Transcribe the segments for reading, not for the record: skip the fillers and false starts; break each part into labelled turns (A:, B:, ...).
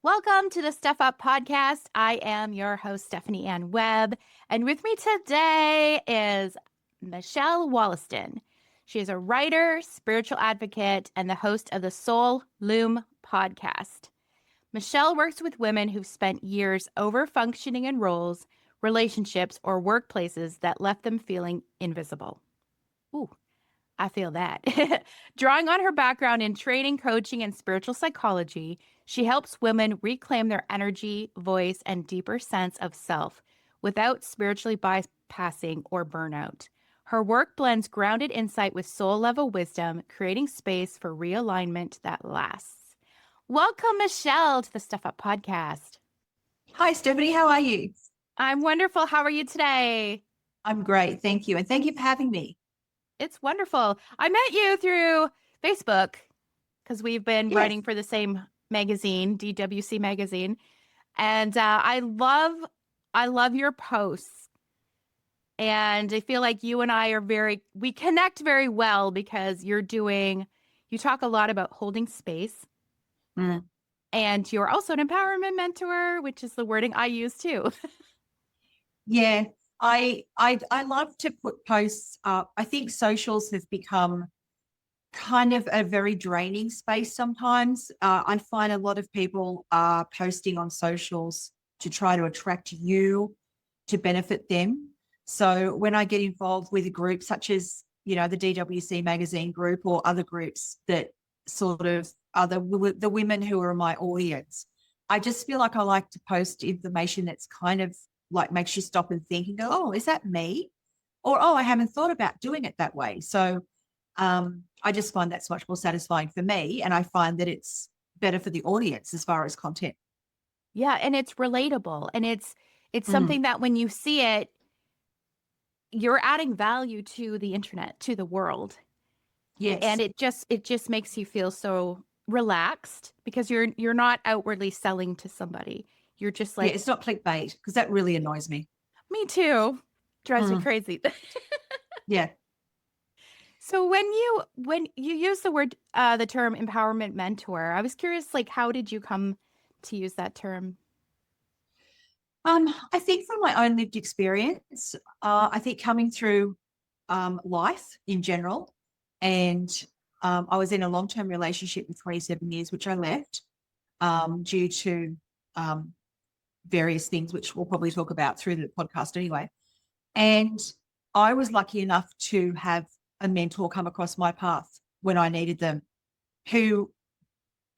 A: Welcome to the Stuff Up podcast. I am your host, Stephanie Ann Webb, and with me today is Michelle Wollaston. She is a writer, spiritual advocate, and the host of the Soul Loom podcast. Michelle works with women who've spent years over functioning in roles, relationships, or workplaces that left them feeling invisible. Ooh, I feel that. Drawing on her background in training, coaching, and spiritual psychology, she helps women reclaim their energy, voice, and deeper sense of self without spiritually bypassing or burnout. Her work blends grounded insight with soul level wisdom, creating space for realignment that lasts. Welcome, Michelle, to the Stuff Up podcast.
B: Hi, Stephanie. How are you?
A: I'm wonderful. How are you today?
B: I'm great. Thank you. And thank you for having me.
A: It's wonderful. I met you through Facebook because we've been
B: Yes.
A: writing for the same magazine, DWC magazine, and I love your posts, and I feel like you and I we connect very well because you talk a lot about holding space,
B: Mm.
A: and you're also an empowerment mentor, which is the wording I use too.
B: Yeah. I love to put posts up. I think socials have become kind of a very draining space sometimes. I find a lot of people are posting on socials to try to attract you to benefit them. So when I get involved with a group such as, the DWC magazine group or other groups that sort of are the women who are my audience, I just feel like I like to post information that's kind of like makes you stop and think and go, oh, is that me? Or, oh, I haven't thought about doing it that way. So I just find that's much more satisfying for me. And I find that it's better for the audience as far as content.
A: Yeah, and it's relatable, and it's
B: Mm,
A: something that when you see it, you're adding value to the internet, to the world. And
B: yes.
A: it just makes you feel so relaxed because you're not outwardly selling to somebody. You're just
B: Yeah,
A: like,
B: it's not clickbait because that really annoys me.
A: me too. Drives me
B: Mm,
A: crazy.
B: yeah.
A: So when you use the term empowerment mentor, I was curious, like, how did you come to use that term?
B: I think from my own lived experience, I think coming through life in general, and I was in a long-term relationship for 27 years, which I left due to um, various things, which we'll probably talk about through the podcast anyway. And I was lucky enough to have a mentor come across my path when I needed them, who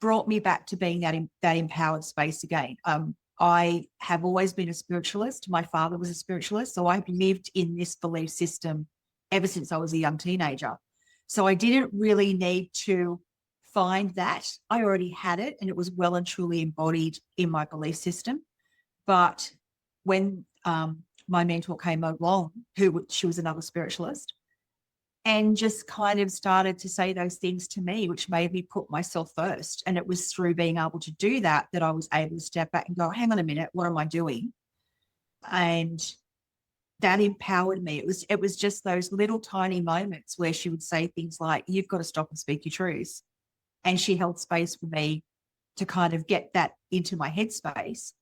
B: brought me back to being that empowered space again. I have always been a spiritualist. My father was a spiritualist, so I've lived in this belief system ever since I was a young teenager. So I didn't really need to find that. I already had it, and it was well and truly embodied in my belief system. But when my mentor came along, she was another spiritualist, and just kind of started to say those things to me, which made me put myself first. And it was through being able to do that that I was able to step back and go, hang on a minute, what am I doing? And that empowered me. It was just those little tiny moments where she would say things like, you've got to stop and speak your truths. And she held space for me to kind of get that into my headspace,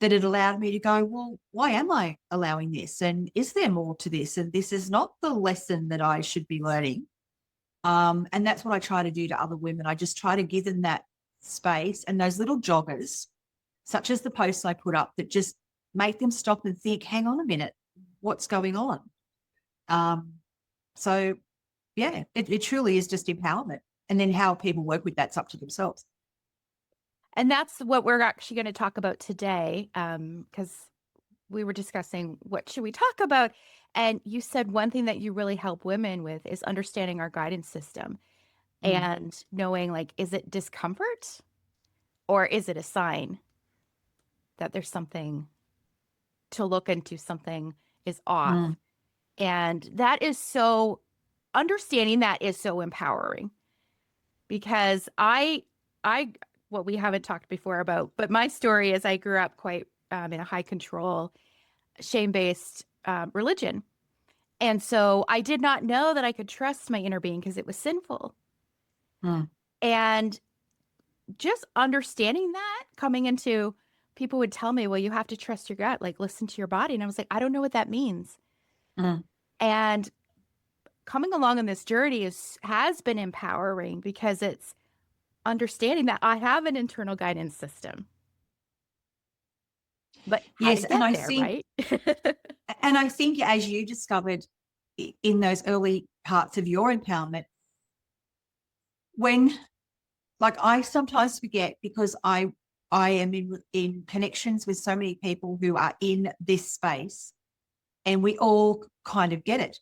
B: that it allowed me to go, well, why am I allowing this? And is there more to this? And this is not the lesson that I should be learning. And that's what I try to do to other women. I just try to give them that space and those little joggers, such as the posts I put up, that just make them stop and think, hang on a minute, what's going on? Um, so, yeah, it truly is just empowerment. And then how people work with that's up to themselves.
A: And that's what we're actually going to talk about today, because we were discussing what should we talk about, and you said one thing that you really help women with is understanding our guidance system
B: Mm,
A: and knowing, like, is it discomfort or is it a sign that there's something to look into, something is
B: mm,
A: off. And that is so understanding that is so empowering because I what we haven't talked before about, but my story is I grew up quite in a high control, shame based religion. And so I did not know that I could trust my inner being because it was sinful.
B: mm,
A: And just understanding that coming into people would tell me, well, you have to trust your gut, like listen to your body. And I was like, I don't know what that means.
B: Mm.
A: And coming along on this journey has been empowering because it's understanding that I have an internal guidance system. But how to
B: Yes, and
A: get
B: I
A: there,
B: think
A: right?
B: and I think as you discovered in those early parts of your empowerment, when like I sometimes forget because I am in connections with so many people who are in this space, and we all kind of get it.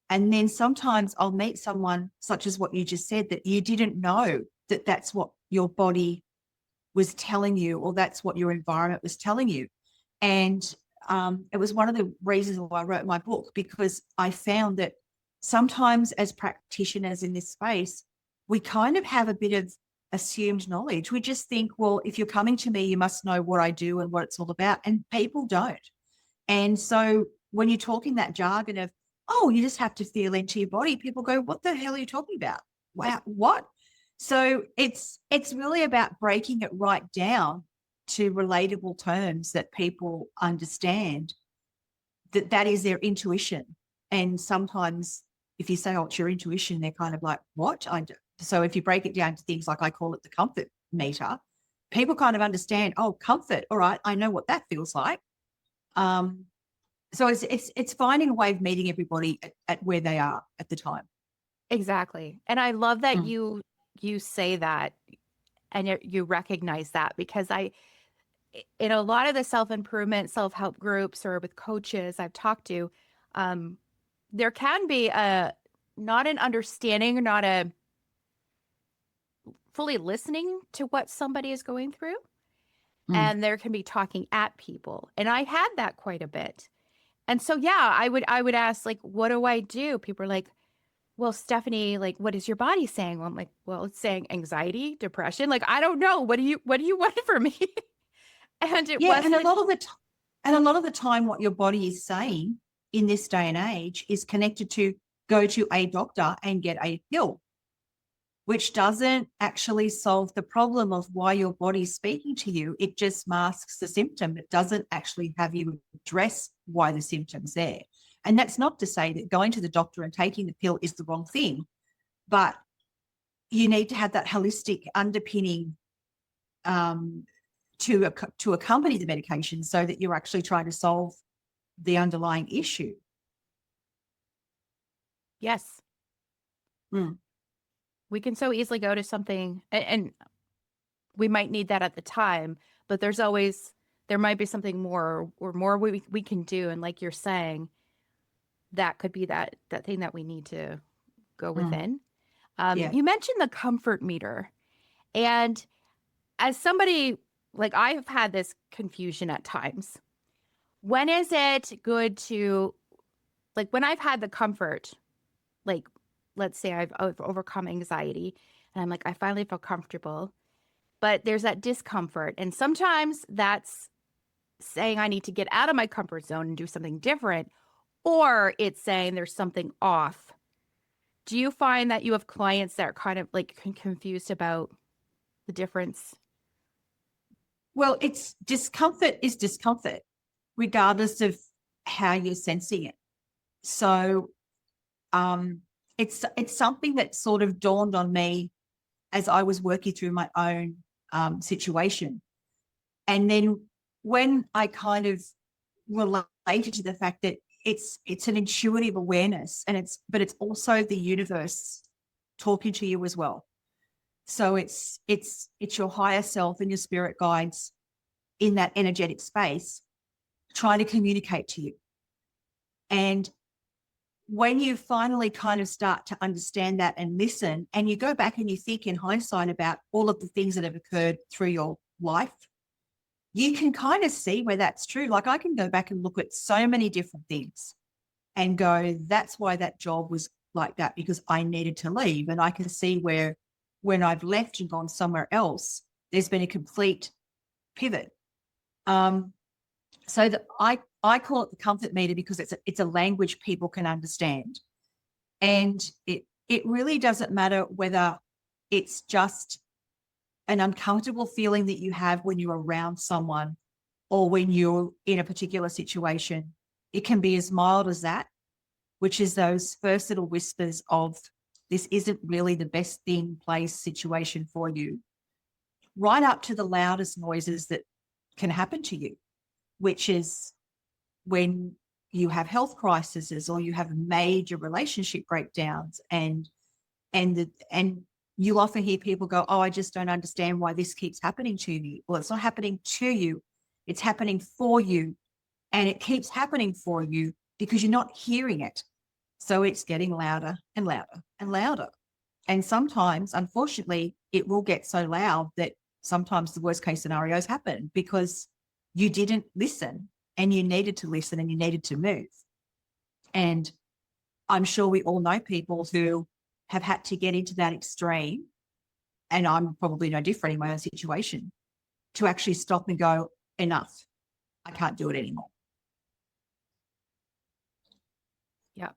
B: And then sometimes I'll meet someone such as what you just said, that you didn't know that that's what your body was telling you, or that's what your environment was telling you. And it was one of the reasons why I wrote my book, because I found that sometimes as practitioners in this space, we kind of have a bit of assumed knowledge. We just think, well, if you're coming to me, you must know what I do and what it's all about. And people don't. And so when you're talking that jargon of, oh, you just have to feel into your body, people go, what the hell are you talking about? Wow, what? So it's really about breaking it right down to relatable terms that people understand, that that is their intuition. And sometimes if you say, oh, it's your intuition, they're kind of like, what? So if you break it down to things like, I call it the comfort meter, people kind of understand, oh, comfort. All right, I know what that feels like. Um, so it's finding a way of meeting everybody at where they are at the time.
A: Exactly. And I love that
B: Mm.
A: you say that and you recognize that because in a lot of the self-improvement, self-help groups or with coaches I've talked to, um, there can be a not an understanding or not a fully listening to what somebody is going through.
B: Mm.
A: And there can be talking at people. And I had that quite a bit. And so yeah, I would ask like, what do I do? People are like, well, Stephanie, like, what is your body saying? Well, I'm like, well, it's saying anxiety, depression. Like, I don't know. What do you want from me? And it
B: Yeah, and
A: wasn't,
B: a lot of the time, what your body is saying in this day and age is connected to go to a doctor and get a pill, which doesn't actually solve the problem of why your body's speaking to you. It just masks the symptom. It doesn't actually have you address why the symptom's there. And that's not to say that going to the doctor and taking the pill is the wrong thing, but you need to have that holistic underpinning um, to accompany the medication, so that you're actually trying to solve the underlying issue.
A: yes,
B: Mm.
A: we can so easily go to something and we might need that at the time, but there might be something more or more we can do. And like you're saying, that could be that thing that we need to go
B: Mm.
A: within.
B: Yeah.
A: You mentioned the comfort meter. And as somebody, like I've had this confusion at times. When is it good to, like, when I've had the comfort, like, let's say I've overcome anxiety and I'm like, I finally feel comfortable, but there's that discomfort. And sometimes that's saying I need to get out of my comfort zone and do something different, or it's saying there's something off. Do you find that you have clients that are kind of like confused about the difference?
B: Well, it's discomfort is discomfort, regardless of how you're sensing it. So um, it's something that sort of dawned on me as I was working through my own situation. And then when I kind of related to the fact that it's an intuitive awareness, and it's also the universe talking to you as well. So it's your higher self and your spirit guides in that energetic space trying to communicate to you. And when you finally kind of start to understand that and listen, and you go back and you think in hindsight about all of the things that have occurred through your life, you can kind of see where that's true. Like I can go back and look at so many different things and go, that's why that job was like that, because I needed to leave. And I can see where when I've left and gone somewhere else, there's been a complete pivot. Um, so that I call it the comfort meter, because it's a language people can understand. And it really doesn't matter whether it's just an uncomfortable feeling that you have when you're around someone or when you're in a particular situation. It can be as mild as that, which is those first little whispers of this isn't really the best thing, place, situation for you, right up to the loudest noises that can happen to you, which is when you have health crises or you have major relationship breakdowns and you often hear people go, oh, I just don't understand why this keeps happening to me. Well, it's not happening to you. It's happening for you. And it keeps happening for you because you're not hearing it. So it's getting louder and louder and louder. And sometimes, unfortunately, it will get so loud that sometimes the worst case scenarios happen because you didn't listen and you needed to listen and you needed to move. And I'm sure we all know people who have had to get into that extreme, and I'm probably no different in my own situation, to actually stop and go, enough. I can't do it anymore.
A: Yeah.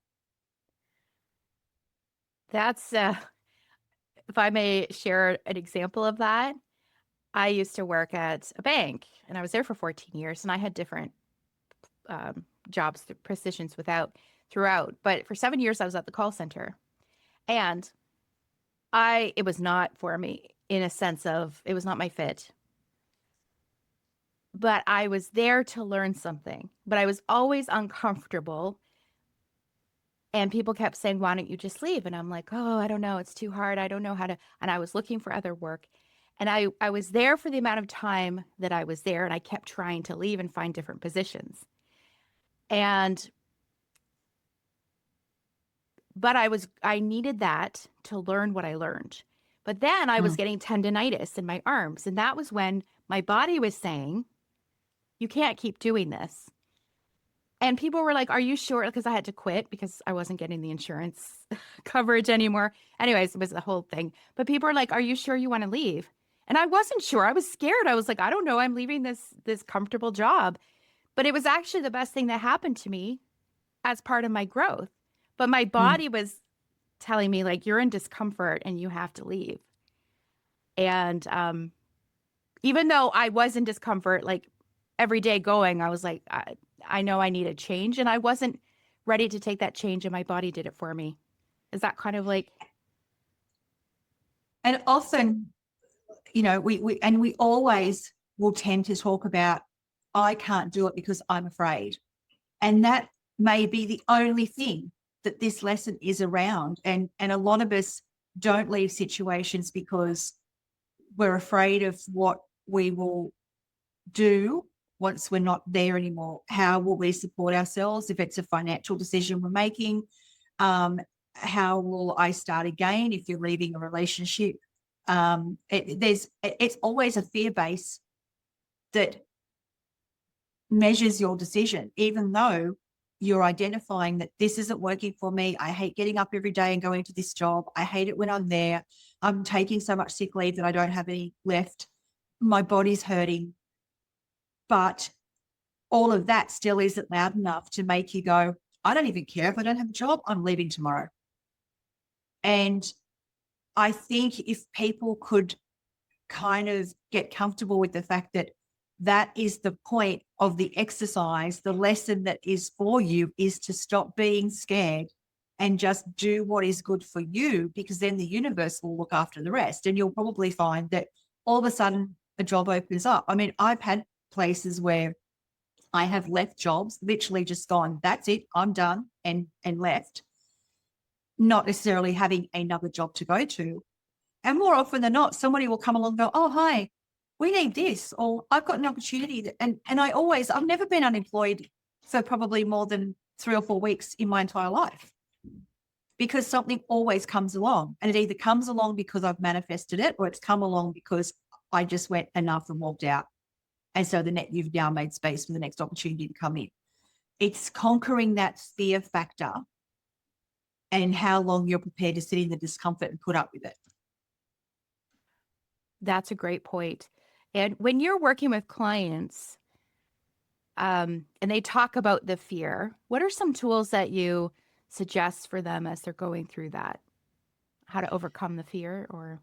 A: That's, if I may share an example of that, I used to work at a bank and I was there for 14 years and I had different jobs, positions throughout. But for 7 years, I was at the call center and it was not for me in a sense of it was not my fit. But I was there to learn something, but I was always uncomfortable. And people kept saying, why don't you just leave? And I'm like, oh, I don't know. It's too hard. I don't know how to. And I was looking for other work. And I was there for the amount of time that I was there. And I kept trying to leave and find different positions. And, but I needed that to learn what I learned. But then I was getting tendonitis in my arms. And that was when my body was saying, you can't keep doing this. And people were like, are you sure? Because I had to quit because I wasn't getting the insurance coverage anymore. Anyways, it was the whole thing. But people were like, are you sure you want to leave? And I wasn't sure. I was scared. I was like, I don't know. I'm leaving this comfortable job. But it was actually the best thing that happened to me as part of my growth. But my body was telling me like, you're in discomfort and you have to leave. And even though I was in discomfort, like every day going, I was like, I know I need a change. And I wasn't ready to take that change, and my body did it for me. Is that kind of like.
B: And often, you know, we always will tend to talk about, I can't do it because I'm afraid. And that may be the only thing that this lesson is around. And a lot of us don't leave situations because we're afraid of what we will do once we're not there anymore. How will we support ourselves if it's a financial decision we're making? How will I start again if you're leaving a relationship? It's always a fear base that measures your decision, even though you're identifying that this isn't working for me. I hate getting up every day and going to this job. I hate it when I'm there. I'm taking so much sick leave that I don't have any left. My body's hurting. But all of that still isn't loud enough to make you go, I don't even care if I don't have a job. I'm leaving tomorrow. And I think if people could kind of get comfortable with the fact that that is the point of the exercise, the lesson that is for you is to stop being scared and just do what is good for you, because then the universe will look after the rest. And you'll probably find that all of a sudden a job opens up. I mean, I've had places where I have left jobs, literally just gone, that's it, I'm done, and left, not necessarily having another job to go to. And more often than not, somebody will come along and go, oh, hi, we need this, or I've got an opportunity. I've never been unemployed for probably more than 3 or 4 weeks in my entire life, because something always comes along, and it either comes along because I've manifested it, or it's come along because I just went enough and walked out. And so you've now made space for the next opportunity to come in. It's conquering that fear factor and how long you're prepared to sit in the discomfort and put up with it.
A: That's a great point. And when you're working with clients, and they talk about the fear, what are some tools that you suggest for them as they're going through that? How to overcome the fear or?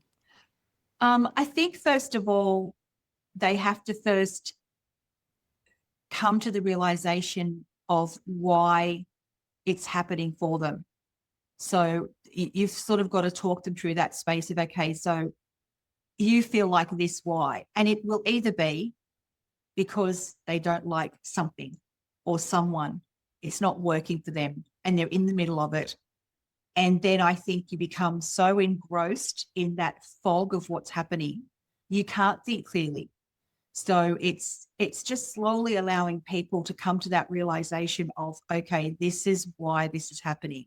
B: I think, first of all, they have to first come to the realization of why it's happening for them. So you've sort of got to talk them through that space of, okay, so you feel like this, why? And it will either be because they don't like something or someone, it's not working for them and they're in the middle of it. And then I think you become so engrossed in that fog of what's happening, you can't think clearly. So it's just slowly allowing people to come to that realization of, okay, this is why this is happening.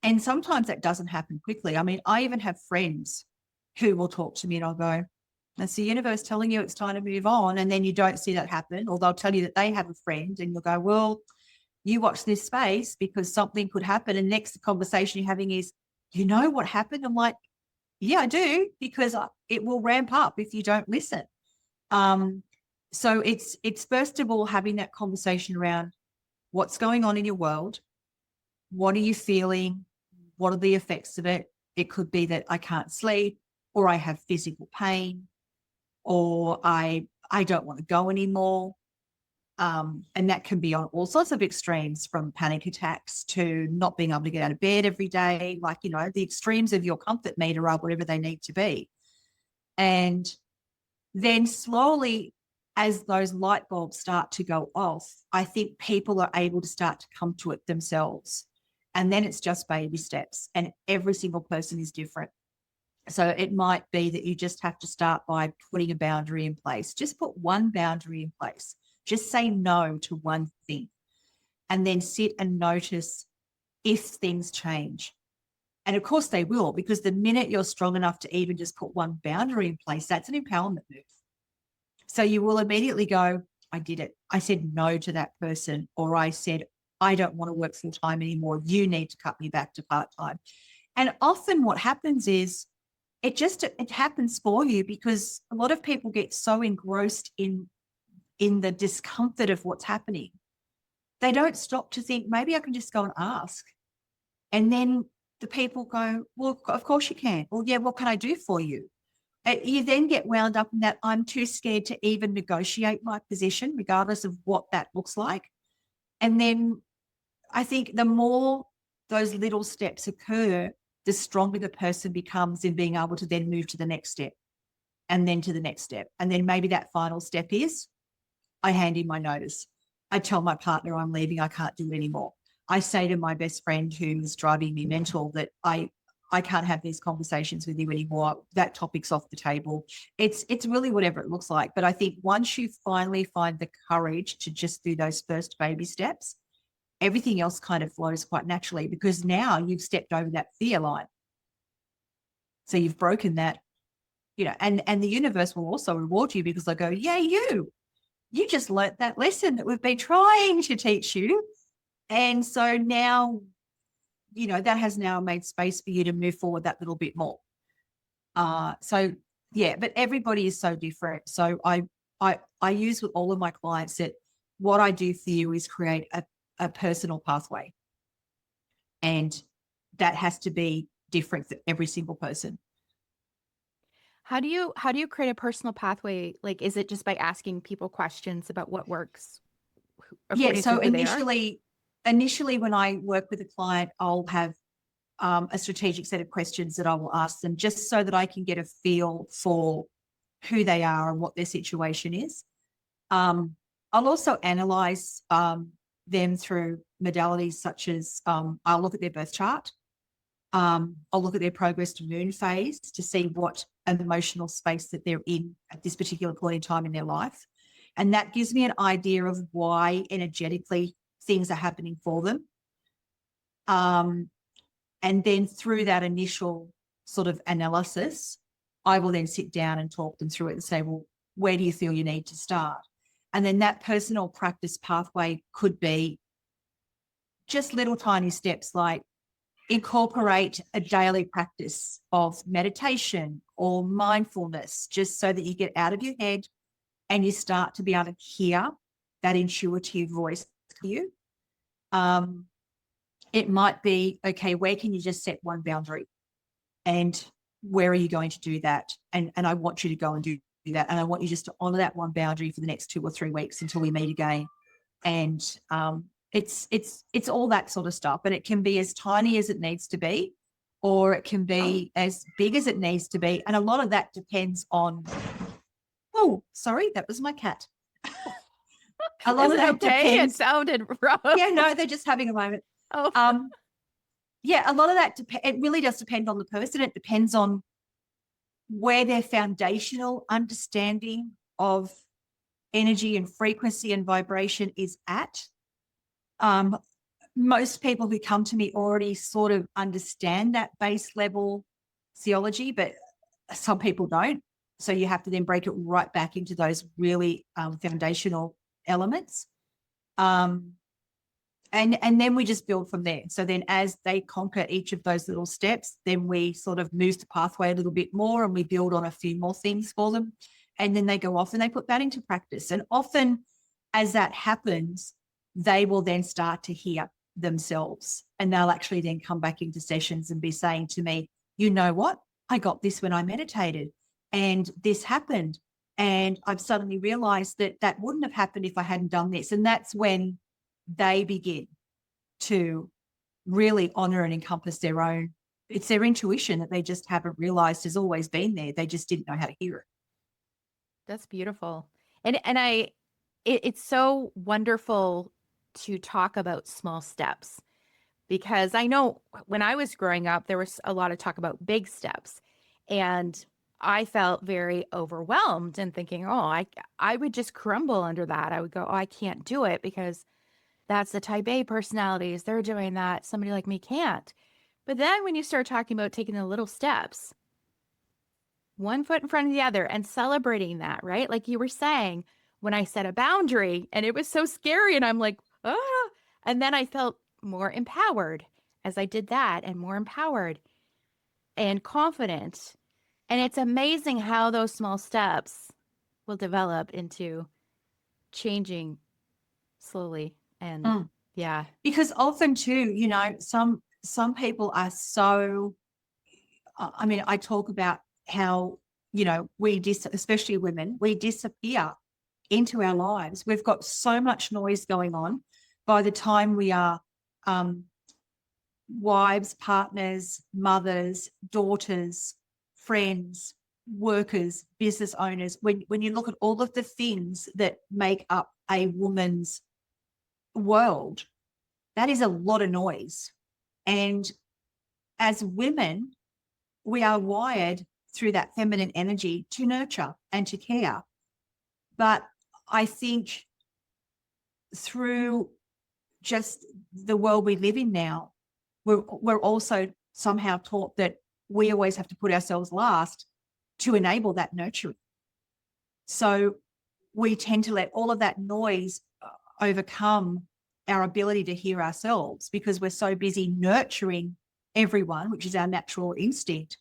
B: And sometimes that doesn't happen quickly. I mean, I even have friends who will talk to me and I'll go, that's the universe telling you it's time to move on. And then you don't see that happen, or they'll tell you that they have a friend and you'll go, well, you watch this space because something could happen. And next, the conversation you're having is, you know what happened? I'm like, yeah, I do, because it will ramp up if you don't listen. So it's first of all having that conversation around what's going on in your world. What are you feeling? What are the effects of it? It could be that I can't sleep, or I have physical pain, or I don't want to go anymore. And that can be on all sorts of extremes, from panic attacks to not being able to get out of bed every day. Like, the extremes of your comfort meter are whatever they need to be. And then slowly, as those light bulbs start to go off, I think people are able to start to come to it themselves. And then it's just baby steps, and every single person is different. So it might be that you just have to start by putting a boundary in place. Just put one boundary in place. Just say no to one thing, and then sit and notice if things change. And of course they will, because the minute you're strong enough to even just put one boundary in place, that's an empowerment move. So you will immediately go, I did it. I said no to that person, or I said, I don't want to work full time anymore. You need to cut me back to part time. And often what happens is it happens for you, because a lot of people get so engrossed in the discomfort of what's happening. They don't stop to think, maybe I can just go and ask. And then the people go, well, of course you can. Well, yeah, what can I do for you? You then get wound up in that, I'm too scared to even negotiate my position, regardless of what that looks like. And then I think the more those little steps occur, the stronger the person becomes in being able to then move to the next step, and then to the next step. And then maybe that final step is, I hand in my notice. I tell my partner I'm leaving, I can't do it anymore. I say to my best friend who's driving me mental that I can't have these conversations with you anymore. That topic's off the table. It's really whatever it looks like. But I think once you finally find the courage to just do those first baby steps, everything else kind of flows quite naturally, because now you've stepped over that fear line. So you've broken that, and the universe will also reward you, because they'll go, yeah, you just learnt that lesson that we've been trying to teach you. And so now, that has now made space for you to move forward that little bit more. So yeah, but everybody is so different. So I use with all of my clients that what I do for you is create a personal pathway. And that has to be different for every single person.
A: How do you create a personal pathway? Like, is it just by asking people questions about what works according
B: So
A: to who they are?
B: initially when I work with a client, I'll have a strategic set of questions that I will ask them, just so that I can get a feel for who they are and what their situation is. I'll also analyze them through modalities such as I'll look at their birth chart. I'll look at their progress to moon phase to see what an emotional space that they're in at this particular point in time in their life. And that gives me an idea of why energetically things are happening for them. And then through that initial sort of analysis, I will then sit down and talk them through it and say, well, where do you feel you need to start? And then that personal practice pathway could be just little tiny steps, like incorporate a daily practice of meditation or mindfulness, just so that you get out of your head and you start to be able to hear that intuitive voice for you. It might be, okay, where can you just set one boundary? And where are you going to do that? And I want you to go and do that. And I want you just to honor that one boundary for the next 2 or 3 weeks until we meet again. And it's all that sort of stuff. And it can be as tiny as it needs to be, or it can be as big as it needs to be. And a lot of that depends on, oh, sorry, that was my cat. A lot
A: Is
B: of
A: it
B: that
A: okay?
B: depends.
A: It sounded rough.
B: Yeah, no, they're just having a moment.
A: Oh.
B: Yeah, a lot of that, it really does depend on the person. It depends on where their foundational understanding of energy and frequency and vibration is at. Most people who come to me already sort of understand that base level theology, but some people don't. So you have to then break it right back into those really foundational elements. And then we just build from there. So then as they conquer each of those little steps, then we sort of move the pathway a little bit more and we build on a few more things for them. And then they go off and they put that into practice. And often as that happens, they will then start to hear themselves, and they'll actually then come back into sessions and be saying to me, you know what? I got this when I meditated and this happened. And I've suddenly realized that that wouldn't have happened if I hadn't done this. And that's when they begin to really honor and encompass their own, it's their intuition that they just haven't realized has always been there. They just didn't know how to hear it.
A: That's beautiful. And it's so wonderful to talk about small steps, because I know when I was growing up, there was a lot of talk about big steps. And I felt very overwhelmed and thinking, oh, I would just crumble under that. I would go, oh, I can't do it because that's the type A personalities. They're doing that. Somebody like me can't. But then when you start talking about taking the little steps, one foot in front of the other, and celebrating that, right? Like you were saying, when I set a boundary and it was so scary and I'm like, ah, and then I felt more empowered as I did that, and more empowered and confident. And it's amazing how those small steps will develop into changing slowly. And yeah.
B: Because often too, you know, some people are so, I mean, I talk about how, you know, especially women, we disappear into our lives. We've got so much noise going on. By the time we are wives, partners, mothers, daughters, friends, workers, business owners, when you look at all of the things that make up a woman's world, that is a lot of noise. And as women, we are wired through that feminine energy to nurture and to care. But I think through just the world we live in now, we're also somehow taught that we always have to put ourselves last to enable that nurturing. So we tend to let all of that noise overcome our ability to hear ourselves, because we're so busy nurturing everyone, which is our natural instinct.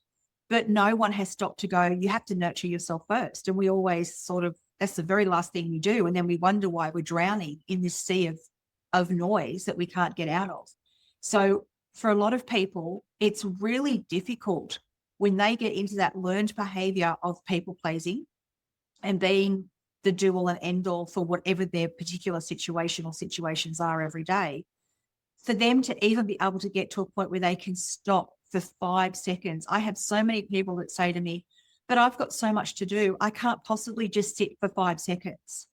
B: But no one has stopped to go, you have to nurture yourself first. And we always sort of, that's the very last thing we do. And then we wonder why we're drowning in this sea of noise that we can't get out of. So for a lot of people, it's really difficult when they get into that learned behavior of people pleasing and being the do all and end all for whatever their particular situation or situations are every day, for them to even be able to get to a point where they can stop for 5 seconds. I have so many people that say to me, but I've got so much to do, I can't possibly just sit for 5 seconds.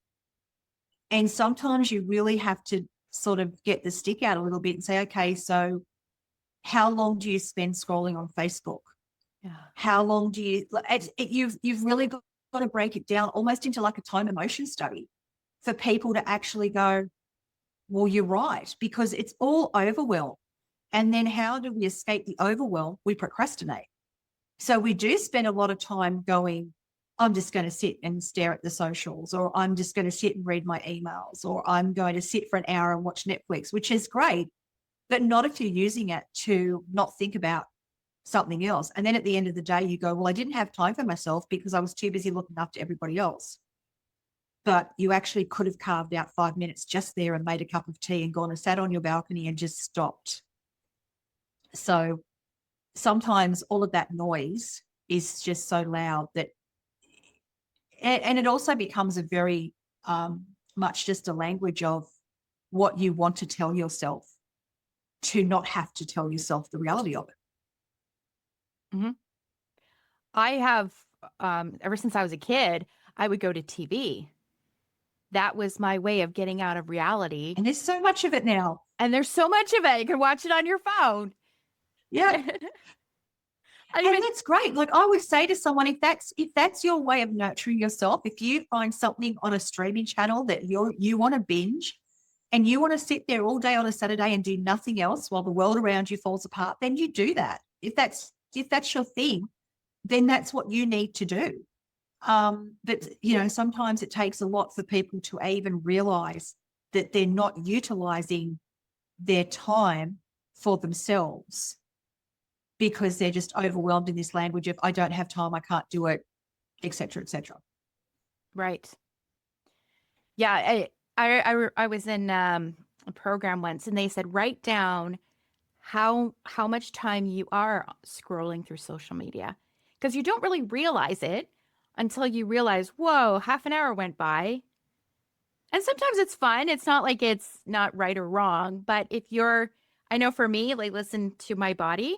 B: And sometimes you really have to sort of get the stick out a little bit and say, okay, so how long do you spend scrolling on Facebook?
A: Yeah.
B: How long do you, you've really got to break it down almost into like a time emotion study for people to actually go, well, you're right, because it's all overwhelm. And then how do we escape the overwhelm? We procrastinate. So we do spend a lot of time going, I'm just going to sit and stare at the socials, or I'm just going to sit and read my emails, or I'm going to sit for an hour and watch Netflix, which is great, but not if you're using it to not think about something else. And then at the end of the day, you go, well, I didn't have time for myself because I was too busy looking after everybody else. But you actually could have carved out 5 minutes just there and made a cup of tea and gone and sat on your balcony and just stopped. So sometimes all of that noise is just so loud that, and it also becomes a very much just a language of what you want to tell yourself to not have to tell yourself the reality of it.
A: Mhm. I have, ever since I was a kid, I would go to TV. That was my way of getting out of reality.
B: And there's so much of it now.
A: And there's so much of it. You can watch it on your phone.
B: Yeah.
A: I
B: And
A: mean,
B: that's great. Like I would say to someone, if that's your way of nurturing yourself, if you find something on a streaming channel that you want to binge and you want to sit there all day on a Saturday and do nothing else while the world around you falls apart, then you do that. If that's your thing, then that's what you need to do. But sometimes it takes a lot for people to even realize that they're not utilizing their time for themselves because they're just overwhelmed in this language of I don't have time, I can't do it, et cetera, et cetera.
A: right. Yeah. I was in a program once and they said, write down how much time you are scrolling through social media because you don't really realize it until you realize, whoa, half an hour went by. And sometimes it's fun. It's not like it's not right or wrong, but I know for me, like listen to my body.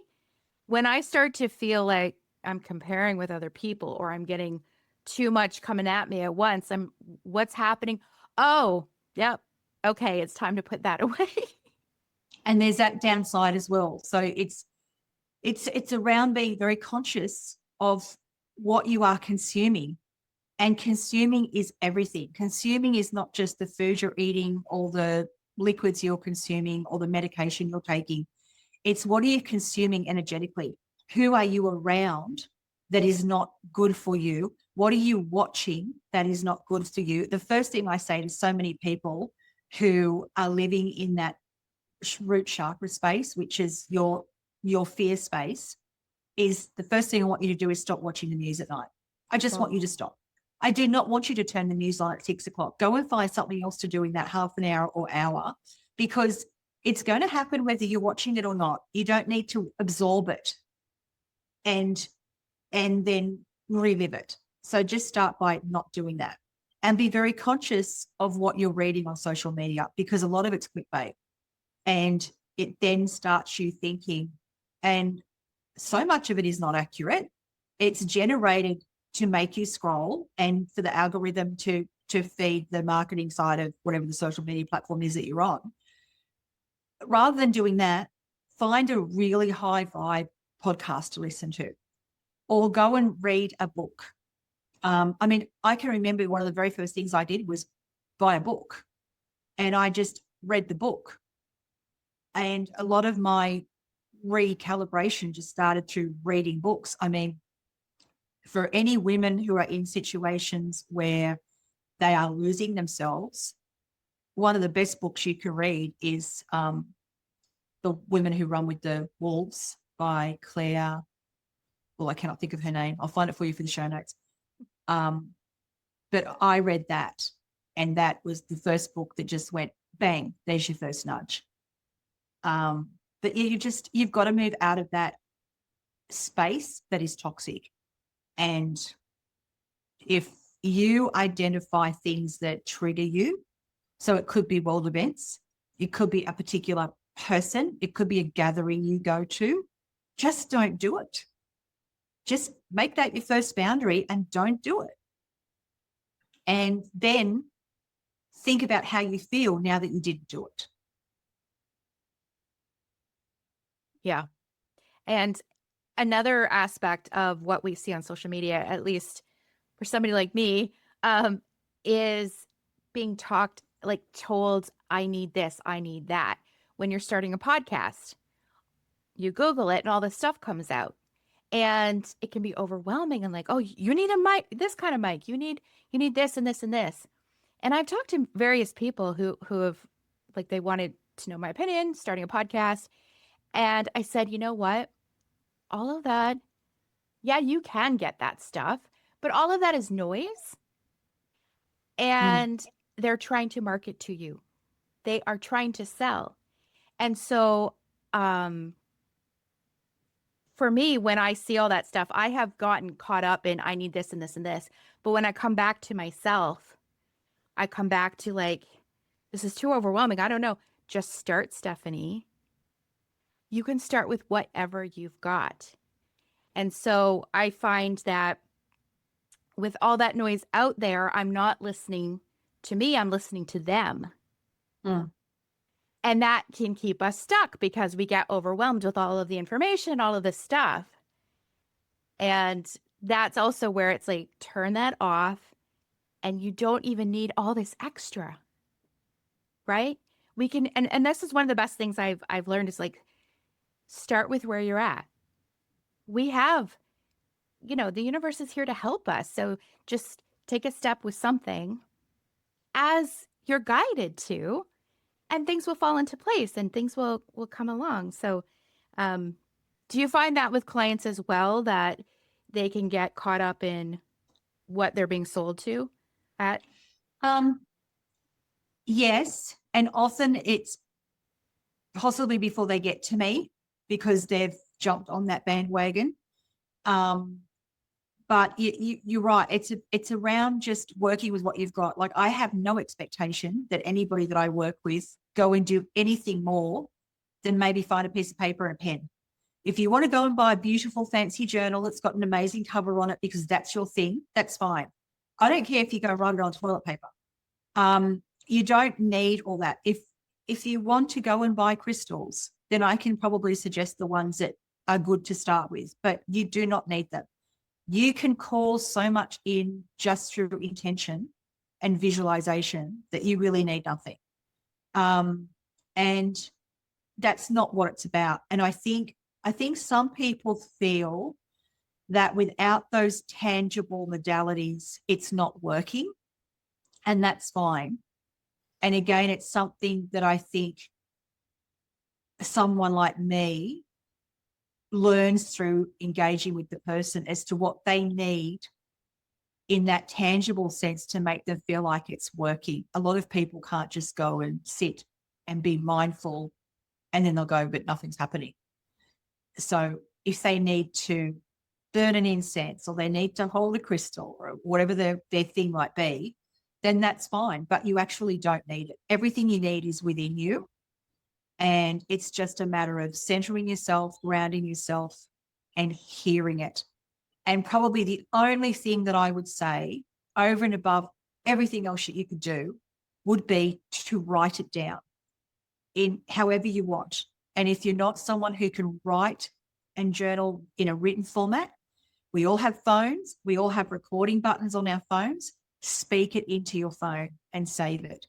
A: When I start to feel like I'm comparing with other people or I'm getting too much coming at me at once, what's happening? Oh, yep. Okay, it's time to put that away.
B: And there's that downside as well. So it's around being very conscious of what you are consuming. And consuming is everything. Consuming is not just the food you're eating or the liquids you're consuming or the medication you're taking. It's what are you consuming energetically? Who are you around that is not good for you? What are you watching that is not good for you? The first thing I say to so many people who are living in that root chakra space, which is your fear space, is the first thing I want you to do is stop watching the news at night. I just want you to stop. I do not want you to turn the news on at 6 o'clock. Go and find something else to do in that half an hour or hour because it's going to happen whether you're watching it or not. You don't need to absorb it and then relive it. So just start by not doing that and be very conscious of what you're reading on social media because a lot of it's clickbait and it then starts you thinking. And so much of it is not accurate. It's generated to make you scroll and for the algorithm to feed the marketing side of whatever the social media platform is that you're on. Rather than doing that, find a really high vibe podcast to listen to or go and read a book. I can remember one of the very first things I did was buy a book and I just read the book. And a lot of my recalibration just started through reading books. I mean, for any women who are in situations where they are losing themselves, one of the best books you can read is The Women Who Run with the Wolves by Claire. Well, I cannot think of her name. I'll find it for you for the show notes. But I read that, and that was the first book that just went, bang, there's your first nudge. But you've got to move out of that space that is toxic. And if you identify things that trigger you, so it could be world events, it could be a particular person, it could be a gathering you go to, just don't do it. Just make that your first boundary and don't do it. And then think about how you feel now that you didn't do it.
A: Yeah. And another aspect of what we see on social media, at least for somebody like me, is being told, I need this, I need that. When you're starting a podcast, you Google it and all this stuff comes out. And it can be overwhelming and like, oh, you need a mic, this kind of mic. You need this and this and this. And I've talked to various people who have they wanted to know my opinion, starting a podcast. And I said, you know what? All of that, yeah, you can get that stuff, but all of that is noise.
B: Mm.
A: And they're trying to market to you. They are trying to sell. And so, um, for me, when I see all that stuff, I have gotten caught up in I need this and this and this. But when I come back to myself, I come back to like, this is too overwhelming. I don't know. Just start, Stephanie. You can start with whatever you've got. And so I find that with all that noise out there, I'm not listening to me, I'm listening to them.
B: Mm.
A: And that can keep us stuck because we get overwhelmed with all of the information, all of this stuff. And that's also where it's like, turn that off and you don't even need all this extra, right? We can, and this is one of the best things I've learned is like, start with where you're at. We have, the universe is here to help us. So just take a step with something as you're guided to, and things will fall into place and things will come along. So, do you find that with clients as well, that they can get caught up in what they're being sold to at?
B: Um, yes. And often it's possibly before they get to me because they've jumped on that bandwagon. But you're right. It's around just working with what you've got. Like I have no expectation that anybody that I work with go and do anything more than maybe find a piece of paper and a pen. If you want to go and buy a beautiful fancy journal that's got an amazing cover on it because that's your thing, that's fine. I don't care if you go write it on toilet paper. You don't need all that. If you want to go and buy crystals, then I can probably suggest the ones that are good to start with, but you do not need them. You can call so much in just through intention and visualization that you really need nothing. And that's not what it's about. And I think some people feel that without those tangible modalities, it's not working. And that's fine. And again, it's something that I think someone like me learns through engaging with the person as to what they need in that tangible sense to make them feel like it's working. A lot of people can't just go and sit and be mindful and then they'll go, but nothing's happening. So if they need to burn an incense or they need to hold a crystal or whatever their thing might be, then that's fine. But you actually don't need it. Everything you need is within you. And it's just a matter of centering yourself, grounding yourself, and hearing it. And probably the only thing that I would say over and above everything else that you could do would be to write it down in however you want. And if you're not someone who can write and journal in a written format, we all have phones. We all have recording buttons on our phones. Speak it into your phone and save it,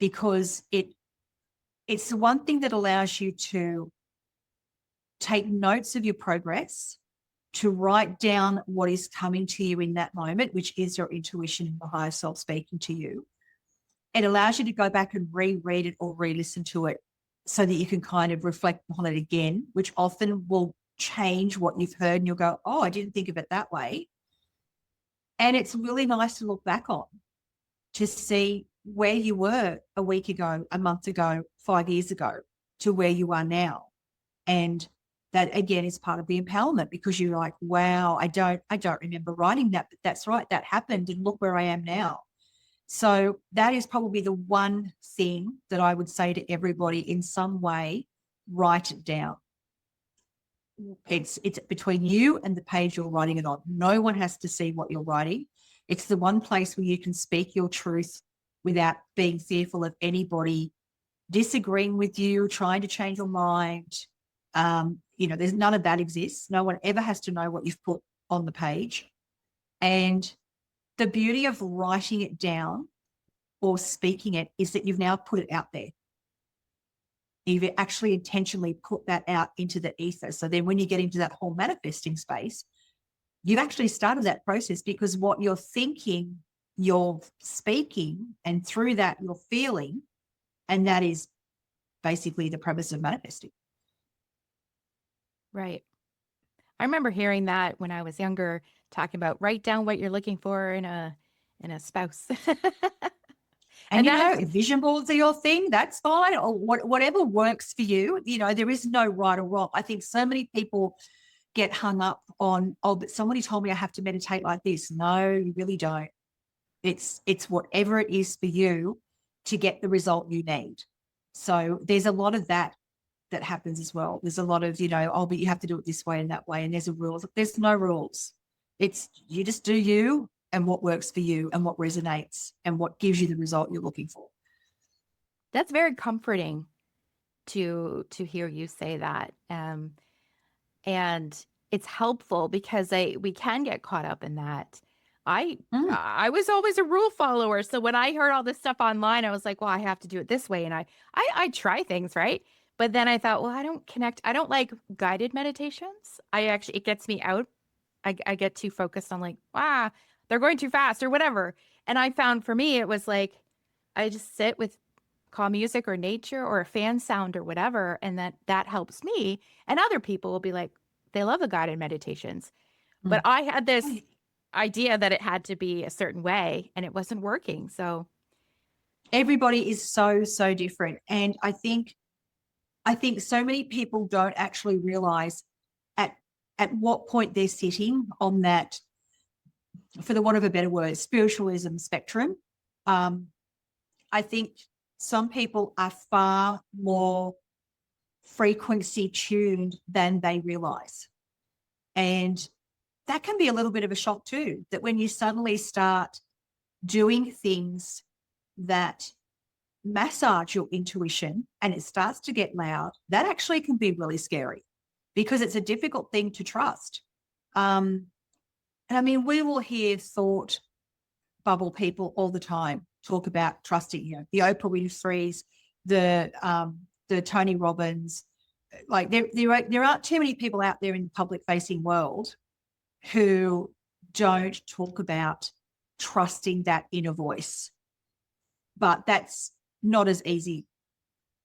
B: because it's the one thing that allows you to take notes of your progress, to write down what is coming to you in that moment, which is your intuition and your higher self speaking to you. It allows you to go back and reread it or re-listen to it so that you can kind of reflect on it again, which often will change what you've heard and you'll go, oh, I didn't think of it that way. And it's really nice to look back on to see where you were a week ago, a month ago, 5 years ago to where you are now. And that again is part of the empowerment, because you're like, wow, I don't remember writing that, but that's right, that happened and look where I am now. So that is probably the one thing that I would say to everybody in some way, write it down. It's between you and the page you're writing it on. No one has to see what you're writing. It's the one place where you can speak your truth without being fearful of anybody disagreeing with you, trying to change your mind. There's none of that exists. No one ever has to know what you've put on the page. And the beauty of writing it down or speaking it is that you've now put it out there. You've actually intentionally put that out into the ether. So then when you get into that whole manifesting space, you've actually started that process, because what you're thinking, you're speaking, and through that you're feeling. And that is basically the premise of manifesting.
A: Right. I remember hearing that when I was younger, talking about write down what you're looking for in a spouse.
B: And
A: that
B: if vision boards are your thing, that's fine, or whatever works for you. There is no right or wrong. I think so many people get hung up on, oh, but somebody told me I have to meditate like this. No, you really don't. It's whatever it is for you to get the result you need. So there's a lot of that happens as well. There's a lot of, oh, but you have to do it this way and that way. And there's a rules. There's no rules. It's you just do you and what works for you and what resonates and what gives you the result you're looking for.
A: That's very comforting to hear you say that. And it's helpful because we can get caught up in that. I
B: Mm.
A: I was always a rule follower, so when I heard all this stuff online, I was like, well, I have to do it this way, and I try things, right? But then I thought, well, I don't connect. I don't like guided meditations. It gets me out. I get too focused on like, they're going too fast or whatever. And I found for me, it was like I just sit with calm music or nature or a fan sound or whatever, and that helps me. And other people will be like, they love the guided meditations. But
B: Mm.
A: I had this idea that it had to be a certain way and it wasn't working. So
B: Everybody is so different. And I think so many people don't actually realize at at what point they're sitting on that, for the want of a better word, spiritualism spectrum. I think some people are far more frequency tuned than they realize. And that can be a little bit of a shock too, that when you suddenly start doing things that massage your intuition and it starts to get loud, that actually can be really scary because it's a difficult thing to trust. And I mean, we will hear thought bubble people all the time talk about trusting, the Oprah Winfrey's, the Tony Robbins. Like there aren't too many people out there in the public facing world who don't talk about trusting that inner voice. But that's not as easy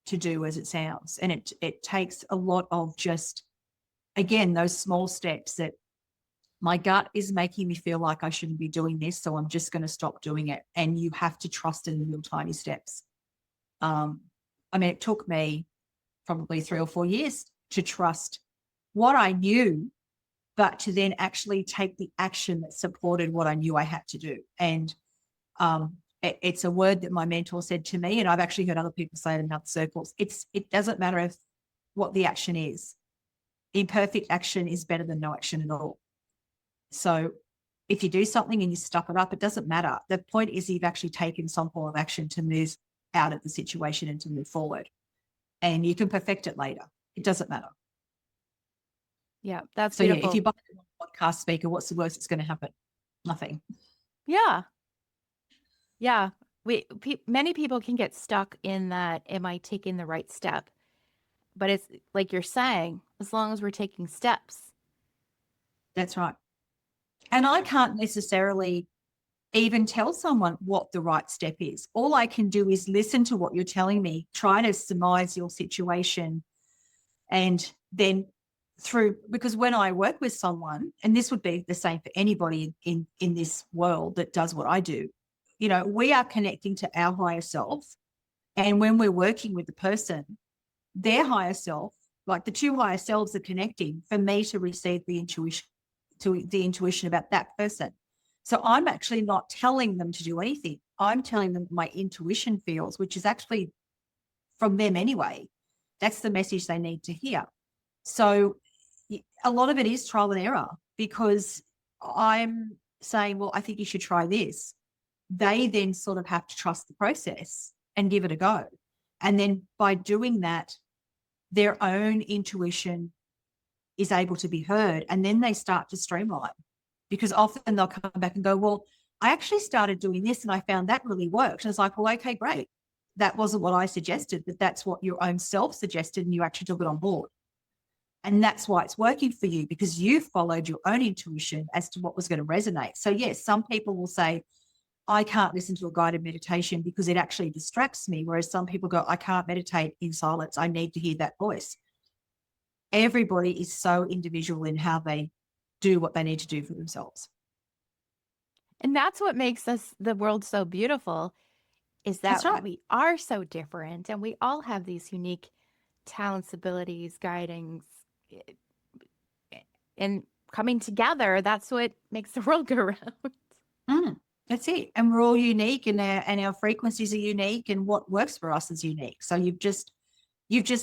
B: to do as it sounds. And it takes a lot of just, again, those small steps that my gut is making me feel like I shouldn't be doing this. So I'm just going to stop doing it. And you have to trust in little tiny steps. I mean, it took me probably 3 or 4 years to trust what I knew, but to then actually take the action that supported what I knew I had to do. And it's a word that my mentor said to me, and I've actually heard other people say it in other circles. It doesn't matter what the action is. Imperfect action is better than no action at all. So if you do something and you stuff it up, it doesn't matter. The point is you've actually taken some form of action to move out of the situation and to move forward. And you can perfect it later. It doesn't matter.
A: yeah, that's
B: So yeah,
A: beautiful.
B: if you buy a podcast speaker, what's the worst that's going to happen? Nothing.
A: Yeah. Yeah. Many people can get stuck in that. Am I taking the right step? But it's like you're saying, as long as we're taking steps.
B: That's right. And I can't necessarily even tell someone what the right step is. All I can do is listen to what you're telling me, try to surmise your situation, and then because when I work with someone, and this would be the same for anybody in this world that does what I do, we are connecting to our higher self. And when we're working with the person, their higher self, like the two higher selves are connecting for me to receive the intuition about that person. So I'm actually not telling them to do anything. I'm telling them my intuition feels, which is actually from them anyway. That's the message they need to hear. So a lot of it is trial and error because I'm saying, well, I think you should try this. They then sort of have to trust the process and give it a go. And then by doing that, their own intuition is able to be heard. And then they start to streamline because often they'll come back and go, well, I actually started doing this and I found that really worked. And it's like, well, okay, great. That wasn't what I suggested, but that's what your own self suggested and you actually took it on board. And that's why it's working for you because you followed your own intuition as to what was going to resonate. So yes, some people will say, I can't listen to a guided meditation because it actually distracts me. Whereas some people go, I can't meditate in silence. I need to hear that voice. Everybody is so individual in how they do what they need to do for themselves.
A: And that's what makes the world so beautiful is
B: That's
A: that
B: right.
A: we are so different and we all have these unique talents, abilities, guidings, and coming together, that's what makes the world go round.
B: Mm, that's it. And we're all unique, and our frequencies are unique, and what works for us is unique. So you've just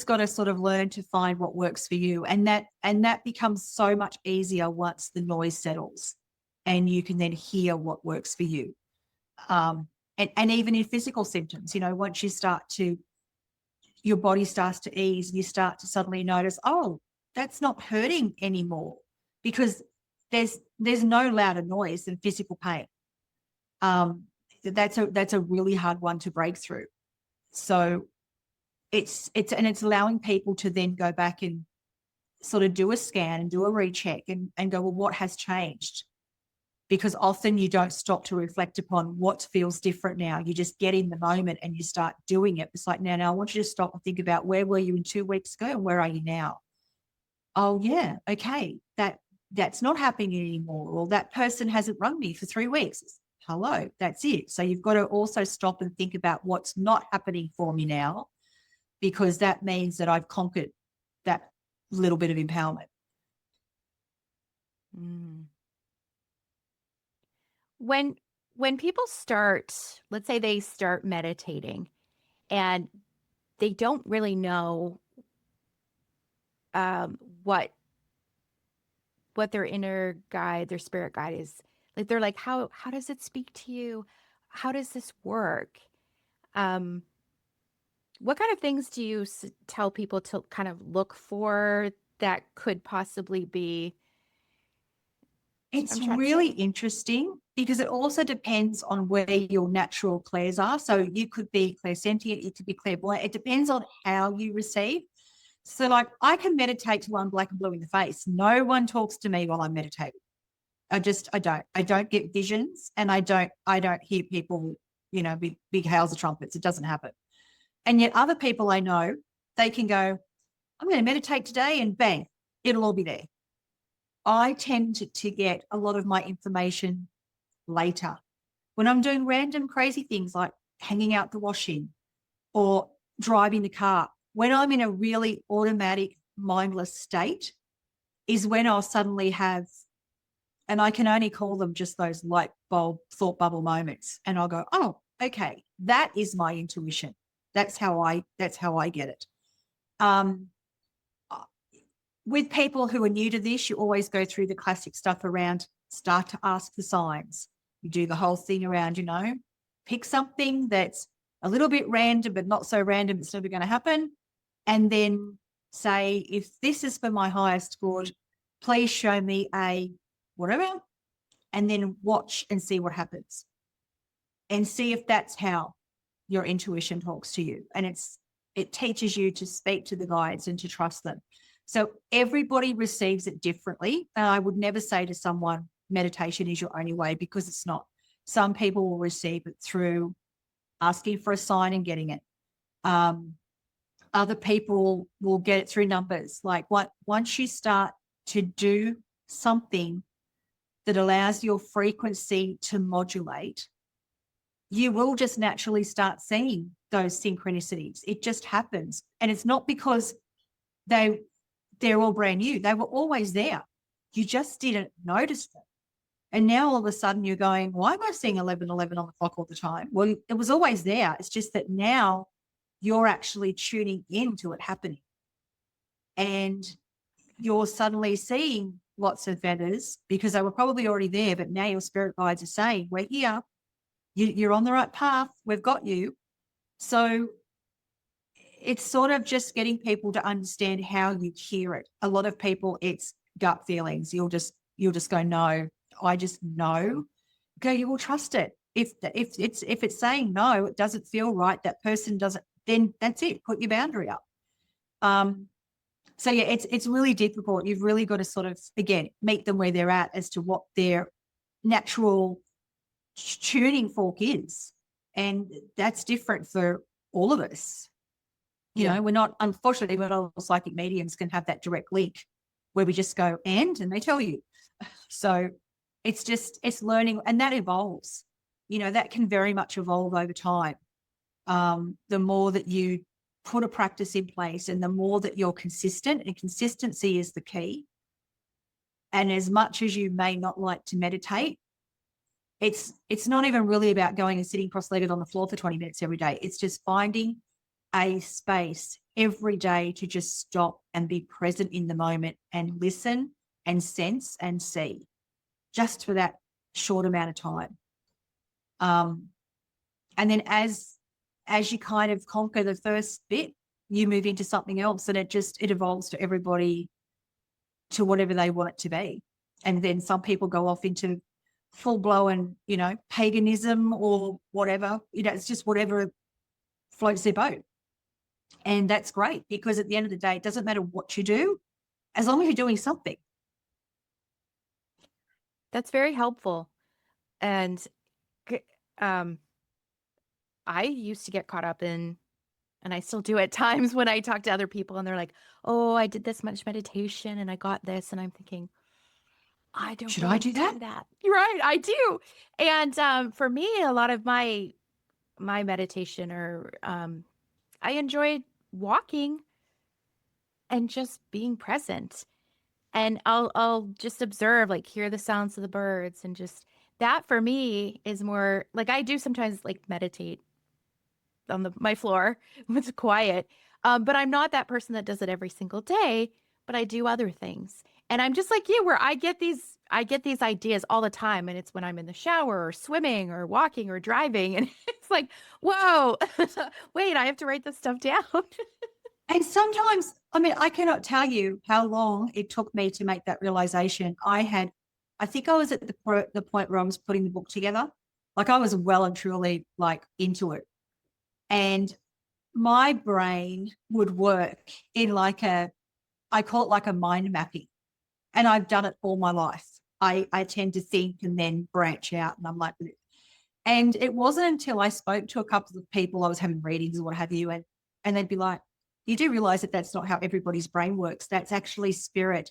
B: got to sort of learn to find what works for you. And that becomes so much easier once the noise settles and you can then hear what works for you. And even in physical symptoms, once your body starts to ease, and you start to suddenly notice, oh, that's not hurting anymore, because there's no louder noise than physical pain. That's a really hard one to break through. So it's allowing people to then go back and sort of do a scan and do a recheck and go, well, what has changed? Because often you don't stop to reflect upon what feels different now. You just get in the moment and you start doing it. It's like, now I want you to stop and think about, where were you in 2 weeks ago and where are you now? Oh, yeah, okay, that's not happening anymore. Or that person hasn't rung me for 3 weeks. Hello, that's it. So you've got to also stop and think about what's not happening for me now, because that means that I've conquered that little bit of empowerment.
A: Mm. When people start, let's say they start meditating and they don't really know what their inner guide, their spirit guide is, like, they're like, how does it speak to you? How does this work? Um, what kind of things do you tell people to kind of look for that could possibly be?
B: It's
A: I'm trying.
B: really interesting because it also depends on where your natural clairs are. So you could be clairsentient, you could be clairvoyant. It depends on how you receive. So, like, I can meditate till I'm black and blue in the face. No one talks to me while I'm meditating. I don't get visions, and I don't hear people, with big hails of trumpets. It doesn't happen. And yet other people I know, they can go, I'm going to meditate today, and bang, it'll all be there. I tend to get a lot of my information later when I'm doing random crazy things like hanging out the washing or driving the car. When I'm in a really automatic, mindless state is when I'll suddenly have, and I can only call them just those light bulb thought bubble moments. And I'll go, oh, okay, that is my intuition. That's how I get it. With people who are new to this, you always go through the classic stuff around start to ask for signs. You do the whole thing around, pick something that's a little bit random, but not so random it's never going to happen. And then say, if this is for my highest good, please show me a whatever, and then watch and see what happens. And see if that's how your intuition talks to you. And it teaches you to speak to the guides and to trust them. So everybody receives it differently. And I would never say to someone, meditation is your only way, because it's not. Some people will receive it through asking for a sign and getting it. Other people will get it through numbers. Like, once you start to do something that allows your frequency to modulate, you will just naturally start seeing those synchronicities. It just happens. And it's not because they're all brand new. They were always there. You just didn't notice them. And now all of a sudden you're going, why am I seeing 11:11 on the clock all the time? Well, it was always there. It's just that now you're actually tuning into it happening. And you're suddenly seeing lots of feathers because they were probably already there, but now your spirit guides are saying, we're here. You're on the right path. We've got you. So it's sort of just getting people to understand how you hear it. A lot of people, it's gut feelings. You'll just go, no, I just know. Okay, you will trust it. If it's saying no, it doesn't feel right, that person doesn't, then that's it. Put your boundary up. So yeah, it's really difficult. You've really got to sort of, again, meet them where they're at as to what their natural tuning fork is. And that's different for all of us. You know, we're not, unfortunately, we're not all psychic mediums can have that direct link where we just go and they tell you. So it's learning, and that evolves. That can very much evolve over time. The more that you put a practice in place and the more that you're consistent, and consistency is the key, And as much as you may not like to meditate, it's not even really about going and sitting cross-legged on the floor for 20 minutes every day. It's just finding a space every day to just stop and be present in the moment and listen and sense and see, just for that short amount of time. And then as you kind of conquer the first bit, you move into something else, and it evolves to everybody to whatever they want it to be. And then some people go off into full-blown, paganism or whatever. It's just whatever floats their boat. And that's great, because at the end of the day, it doesn't matter what you do, as long as you're doing something.
A: That's very helpful. And I used to get caught up in, and I still do at times when I talk to other people and they're like, oh, I did this much meditation and I got this. And I'm thinking, I don't
B: Should
A: really
B: I do that?
A: You're right, I do. And for me, a lot of my meditation, or I enjoyed walking and just being present. And I'll just observe, like hear the sounds of the birds, and just that for me is more like, I do sometimes like meditate on my floor when it's quiet. But I'm not that person that does it every single day, but I do other things. And I'm just like you, where I get these ideas all the time. And it's when I'm in the shower or swimming or walking or driving. And it's like, whoa, wait, I have to write this stuff down.
B: And sometimes, I cannot tell you how long it took me to make that realization. I think I was at the point where I was putting the book together. Like, I was well and truly like into it. And my brain would work in I call it like a mind mapping. And I've done it all my life. I tend to think and then branch out, and I'm like, and it wasn't until I spoke to a couple of people, I was having readings or what have you, and they'd be like, you do realize that that's not how everybody's brain works. That's actually spirit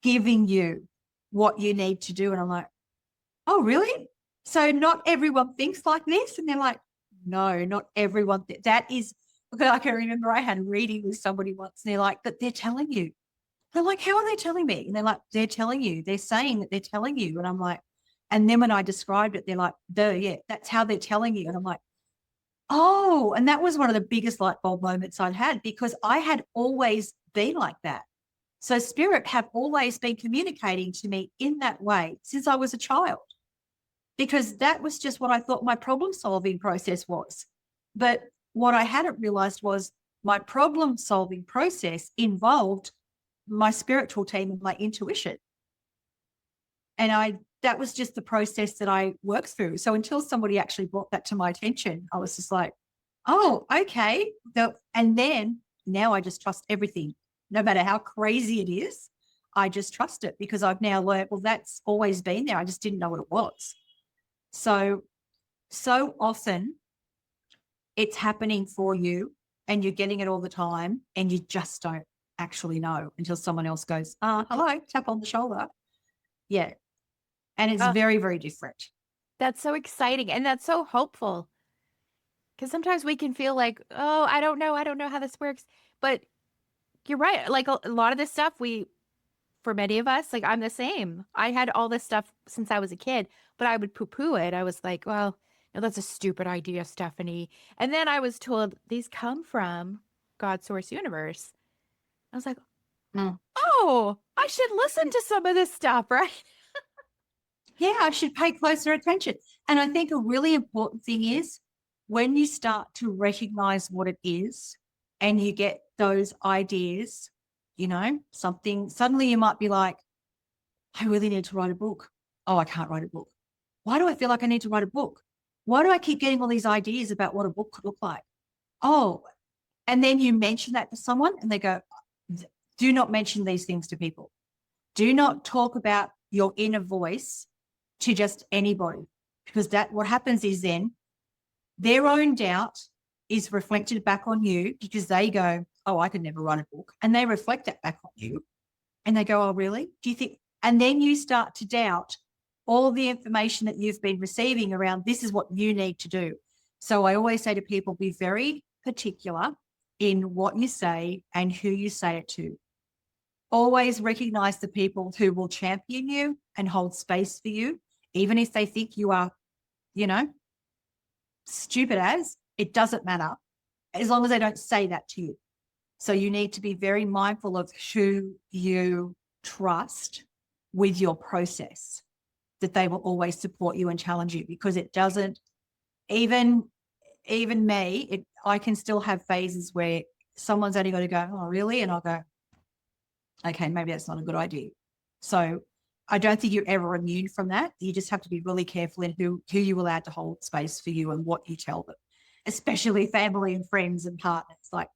B: giving you what you need to do. And I'm like, oh, really? So not everyone thinks like this? And they're like, no, not everyone. That is, because I can remember I had a reading with somebody once, and they're like, but they're telling you. And I'm like, how are they telling me? And they're like, they're telling you. They're saying that they're telling you. And I'm like, and then when I described it, they're like, yeah, that's how they're telling you. And I'm like, oh, and that was one of the biggest light bulb moments I'd had, because I had always been like that. So spirit have always been communicating to me in that way since I was a child, because that was just what I thought my problem solving process was. But what I hadn't realized was my problem solving process involved my spiritual team and my intuition. And that was just the process that I worked through. So until somebody actually brought that to my attention, I was just like, oh, okay. And then now I just trust everything, no matter how crazy it is. I just trust it, because I've now learned, well, that's always been there. I just didn't know what it was. So often it's happening for you and you're getting it all the time, and you just don't actually know until someone else goes, hello, tap on the shoulder. Yeah. And it's very, very different.
A: That's so exciting. And that's so hopeful. Because sometimes we can feel like, oh, I don't know how this works. But you're right. Like a lot of this stuff, for many of us, like I'm the same. I had all this stuff since I was a kid, but I would poo-poo it. I was like, well, no, that's a stupid idea, Stephanie. And then I was told these come from God's source universe. I was like, oh, I should listen to some of this stuff, right?
B: Yeah, I should pay closer attention. And I think a really important thing is, when you start to recognize what it is and you get those ideas, something, suddenly you might be like, I really need to write a book. Oh, I can't write a book. Why do I feel like I need to write a book? Why do I keep getting all these ideas about what a book could look like? Oh, and then you mention that to someone and they go, do not mention these things to people. Do not talk about your inner voice to just anybody, because what happens is then their own doubt is reflected back on you, because they go, oh, I could never write a book. And they reflect that back on you. And they go, oh, really? Do you think? And then you start to doubt all the information that you've been receiving around, this is what you need to do. So I always say to people, be very particular in what you say and who you say it to. always recognize the people who will champion you and hold space for you, even if they think you are, you know, stupid as, it doesn't matter, as long as they don't say that to you. So you need to be very mindful of who you trust with your process, that they will always support you and challenge you, because it doesn't, even me, I can still have phases where someone's only got to go, oh, really? And I'll go, okay, maybe that's not a good idea. So I don't think you're ever immune from that. You just have to be really careful in who you allow to hold space for you and what you tell them, especially family and friends and partners. Like,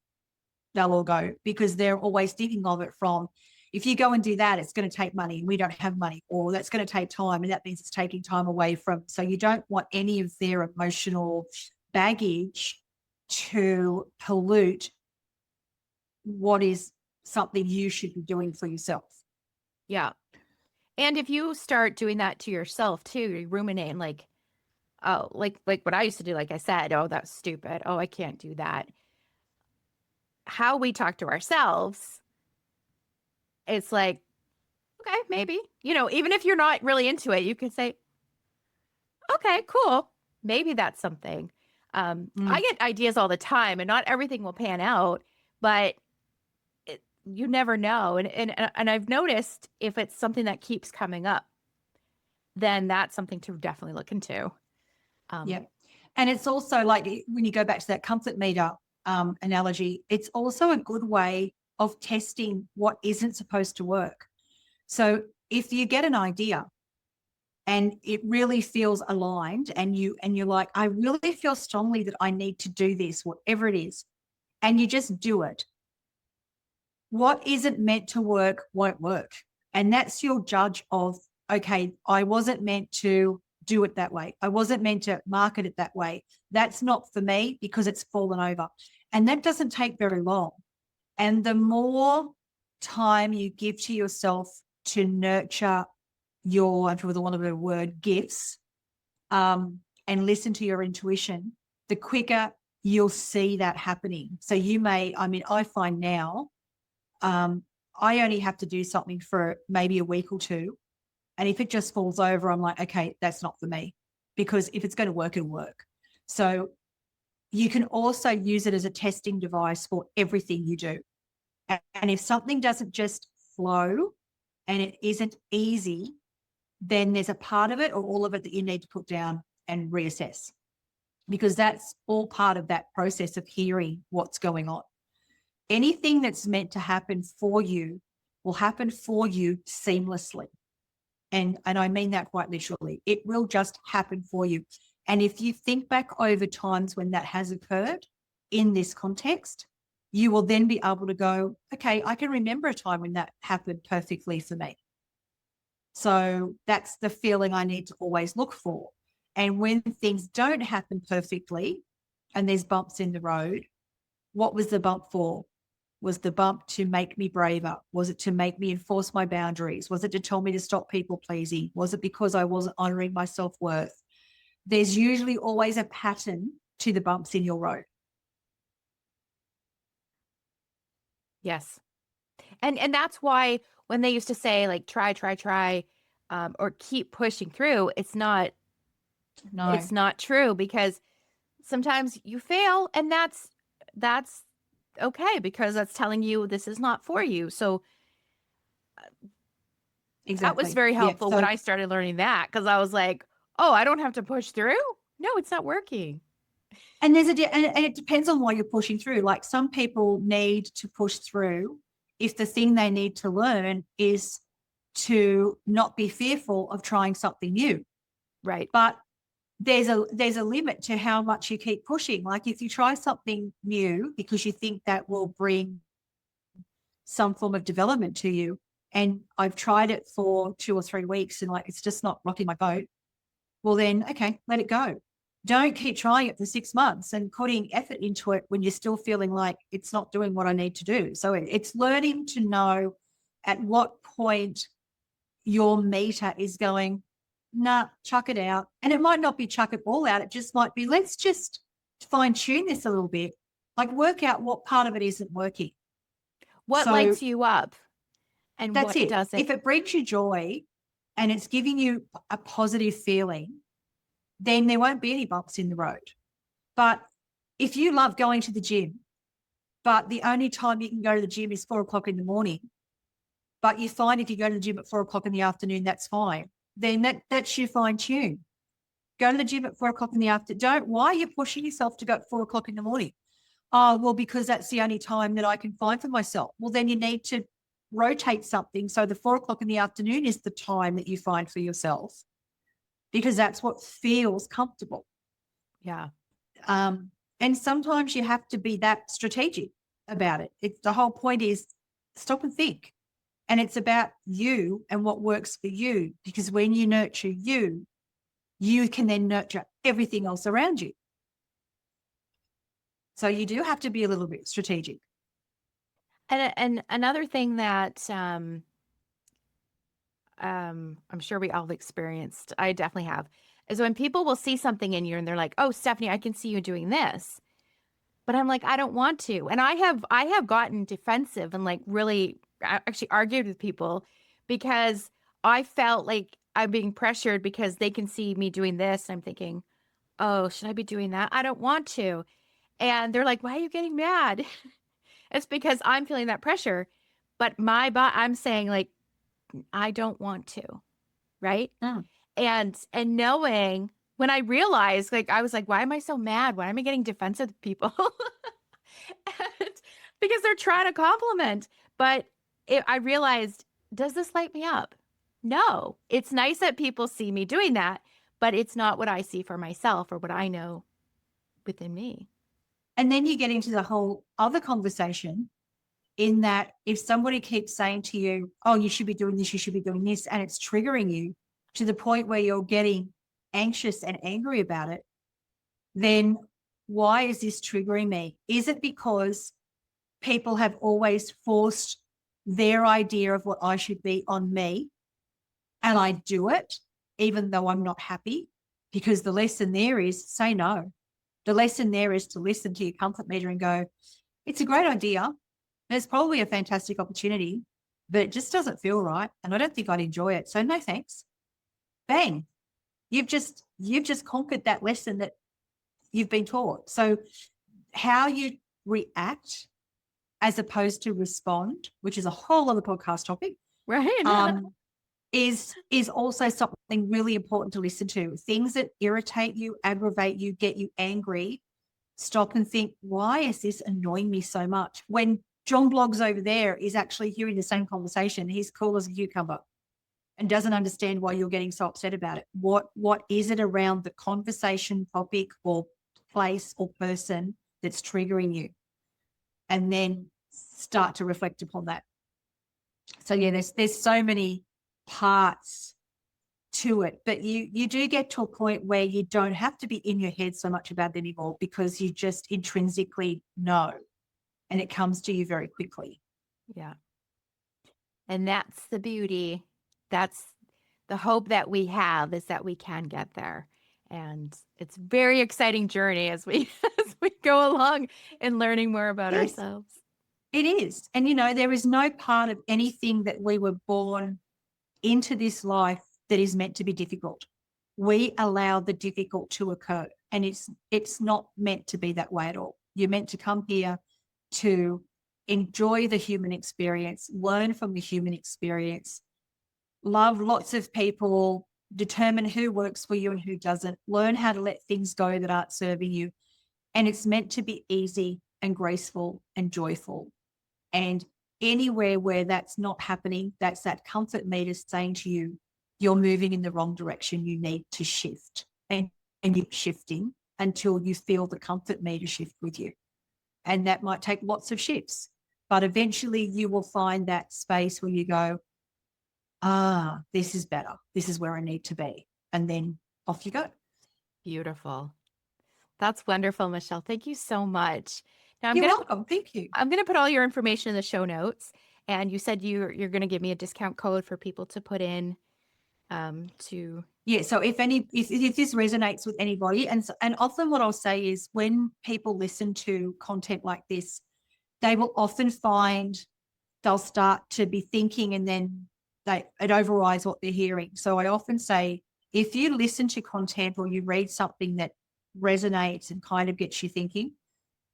B: they'll all go, because they're always thinking of it from, if you go and do that, it's going to take money and we don't have money, or that's going to take time and that means it's taking time away from. So you don't want any of their emotional baggage to pollute what is something you should be doing for yourself.
A: Yeah. And if you start doing that to yourself too, you ruminate like, oh, like what I used to do, like I said, oh, that's stupid. Oh, I can't do that. How we talk to ourselves, it's like, okay, maybe, even if you're not really into it, you can say, okay, cool. Maybe that's something. I get ideas all the time and not everything will pan out, but you never know. And I've noticed if it's something that keeps coming up, then that's something to definitely look into.
B: Yeah. And it's also like, when you go back to that comfort meter analogy, it's also a good way of testing what isn't supposed to work. So if you get an idea and it really feels aligned, and you're like, I really feel strongly that I need to do this, whatever it is, and you just do it, what isn't meant to work won't work. And that's your judge of, okay, I wasn't meant to do it that way. I wasn't meant to market it that way. That's not for me because it's fallen over. And that doesn't take very long. And the more time you give to yourself to nurture your, for the want of a word, gifts, and listen to your intuition, the quicker you'll see that happening. So I find now, I only have to do something for maybe a week or two. And if it just falls over, I'm like, okay, that's not for me, because if it's going to work, it'll work. So you can also use it as a testing device for everything you do. And if something doesn't just flow and it isn't easy, then there's a part of it or all of it that you need to put down and reassess, because that's all part of that process of hearing what's going on. Anything that's meant to happen for you will happen for you seamlessly. And I mean that quite literally. It will just happen for you. And if you think back over times when that has occurred in this context, you will then be able to go, okay, I can remember a time when that happened perfectly for me. So that's the feeling I need to always look for. And when things don't happen perfectly and there's bumps in the road, what was the bump for? Was the bump to make me braver? Was it to make me enforce my boundaries? Was it to tell me to stop people pleasing? Was it because I wasn't honoring my self-worth? There's usually always a pattern to the bumps in your road.
A: Yes. And that's why when they used to say like, try, or keep pushing through, it's not true, because sometimes you fail and that's okay, because that's telling you this is not for you. So that was
B: Exactly.
A: very
B: Yeah.
A: helpful
B: So,
A: when I started learning that, because I was like, oh, I don't have to push through. No, it's not working.
B: and and it depends on why you're pushing through. Like, some people need to push through if the thing they need to learn is to not be fearful of trying something new.
A: Right.
B: But there's a limit to how much you keep pushing. Like, if you try something new because you think that will bring some form of development to you, and I've tried it for 2 or 3 weeks and like it's just not rocking my boat, well then, okay, let it go. Don't keep trying it for 6 months and putting effort into it when you're still feeling like it's not doing what I need to do. So it's learning to know at what point your meter is going, nah, chuck it out. And it might not be chuck it all out. It just might be, let's just fine tune this a little bit, like work out what part of it isn't working.
A: What
B: So
A: lights you up? And
B: That's
A: what
B: it.
A: doesn't?
B: If it brings you joy and it's giving you a positive feeling, then there won't be any bumps in the road. But if you love going to the gym, but the only time you can go to the gym is 4 o'clock in the morning, but you find if you go to the gym at 4 o'clock in the afternoon, that's fine, then that's your fine tune. Go to the gym at 4 o'clock in the afternoon. Why are you pushing yourself to go at 4 o'clock in the morning? Oh, well, because that's the only time that I can find for myself. Well, then you need to rotate something. So the 4 o'clock in the afternoon is the time that you find for yourself, because that's what feels comfortable.
A: Yeah.
B: And sometimes you have to be that strategic about it. The whole point is stop and think. And it's about you and what works for you, because when you nurture you, you can then nurture everything else around you. So you do have to be a little bit strategic.
A: And another thing that I'm sure we all have experienced, I definitely have, is when people will see something in you and they're like, "Oh, Stephanie, I can see you doing this." But I'm like, "I don't want to." And I have gotten defensive and like really actually argued with people because I felt like I'm being pressured because they can see me doing this. And I'm thinking, "Oh, should I be doing that? I don't want to." And they're like, "Why are you getting mad?" It's because I'm feeling that pressure. But I'm saying like, I don't want to, right?
B: Mm.
A: And knowing when I realized, like, I was like, why am I so mad? Why am I getting defensive with people? And because they're trying to compliment. But I realized, does this light me up? No. It's nice that people see me doing that, but it's not what I see for myself or what I know within me.
B: And then you get into the whole other conversation, in that if somebody keeps saying to you, oh, you should be doing this, you should be doing this, and it's triggering you to the point where you're getting anxious and angry about it, then why is this triggering me? Is it because people have always forced their idea of what I should be on me, and I do it even though I'm not happy? Because the lesson there is say no. The lesson there is to listen to your comfort meter and go, it's a great idea. And it's probably a fantastic opportunity, but it just doesn't feel right. And I don't think I'd enjoy it. So no thanks. Bang. You've just conquered that lesson that you've been taught. So how you react as opposed to respond, which is a whole other podcast topic,
A: Right.
B: is also something really important to listen to. Things that irritate you, aggravate you, get you angry, stop and think, why is this annoying me so much? When John Bloggs over there is actually hearing the same conversation, he's cool as a cucumber and doesn't understand why you're getting so upset about it. What is it around the conversation topic or place or person that's triggering you? And then start to reflect upon that. So yeah, there's so many parts to it, but you do get to a point where you don't have to be in your head so much about it anymore, because you just intrinsically know, and it comes to you very quickly.
A: Yeah. And that's the beauty. That's the hope that we have, is that we can get there. And it's a very exciting journey as we as we go along in learning more about
B: Yes,
A: ourselves.
B: it is. And there is no part of anything that we were born into this life that is meant to be difficult. We allow the difficult to occur, and it's not meant to be that way at all. You're meant to come here to enjoy the human experience, learn from the human experience, love lots of people, determine who works for you and who doesn't, learn how to let things go that aren't serving you. And it's meant to be easy and graceful and joyful. And anywhere where that's not happening, that's that comfort meter saying to you, you're moving in the wrong direction. You need to shift. And you're shifting until you feel the comfort meter shift with you. And that might take lots of shifts, but eventually you will find that space where you go, this is better. This is where I need to be. And then off you go.
A: Beautiful. That's wonderful, Michelle. Thank you so much. Now
B: You're welcome. Thank you.
A: I'm gonna put all your information in the show notes. And you said you're gonna give me a discount code for people to put in to
B: Yeah. So if this resonates with anybody, and often what I'll say is when people listen to content like this, they will often find they'll start to be thinking, and then it overrides what they're hearing. So I often say, if you listen to content or you read something that resonates and kind of gets you thinking,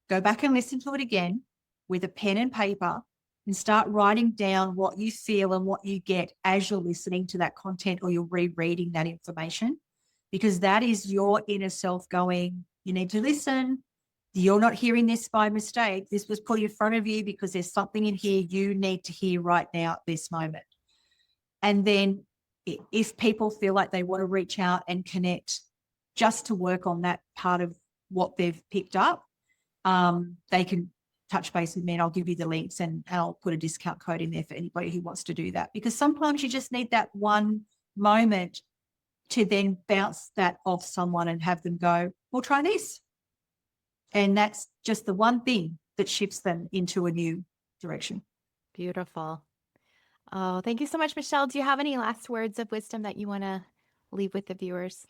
B: go back and listen to it again with a pen and paper and start writing down what you feel and what you get as you're listening to that content or you're rereading that information, because that is your inner self going, you need to listen. You're not hearing this by mistake. This was put in front of you because there's something in here you need to hear right now at this moment. And then if people feel like they want to reach out and connect just to work on that part of what they've picked up, they can touch base with me and I'll give you the links and I'll put a discount code in there for anybody who wants to do that. Because sometimes you just need that one moment to then bounce that off someone and have them go, well, try this. And that's just the one thing that shifts them into a new direction.
A: Beautiful. Oh, thank you so much, Michelle. Do you have any last words of wisdom that you want to leave with the viewers?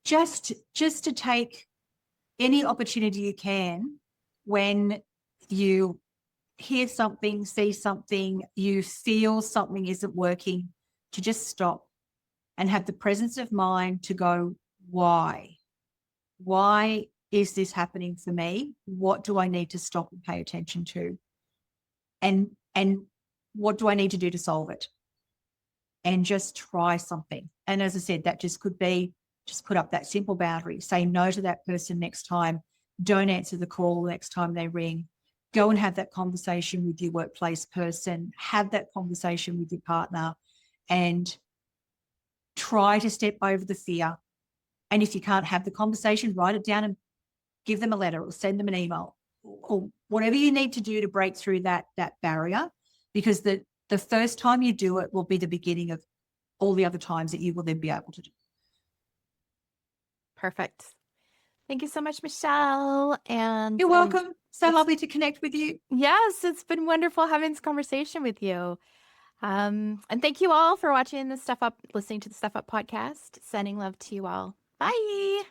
B: Just to take any opportunity you can when you hear something, see something, you feel something isn't working, to just stop and have the presence of mind to go, why? Why is this happening for me? What do I need to stop and pay attention to? And what do I need to do to solve it? And just try something. And as I said, that just could be just put up that simple boundary. Say no to that person next time. Don't answer the call next time they ring. Go and have that conversation with your workplace person. Have that conversation with your partner and try to step over the fear. And if you can't have the conversation, write it down and give them a letter or send them an email or whatever you need to do to break through that barrier, because the first time you do it will be the beginning of all the other times that you will then be able to do.
A: Perfect. Thank you so much, Michelle. And
B: you're welcome. So lovely to connect with you.
A: Yes, it's been wonderful having this conversation with you. And thank you all for watching listening to the Stuff Up podcast. Sending love to you all. Bye.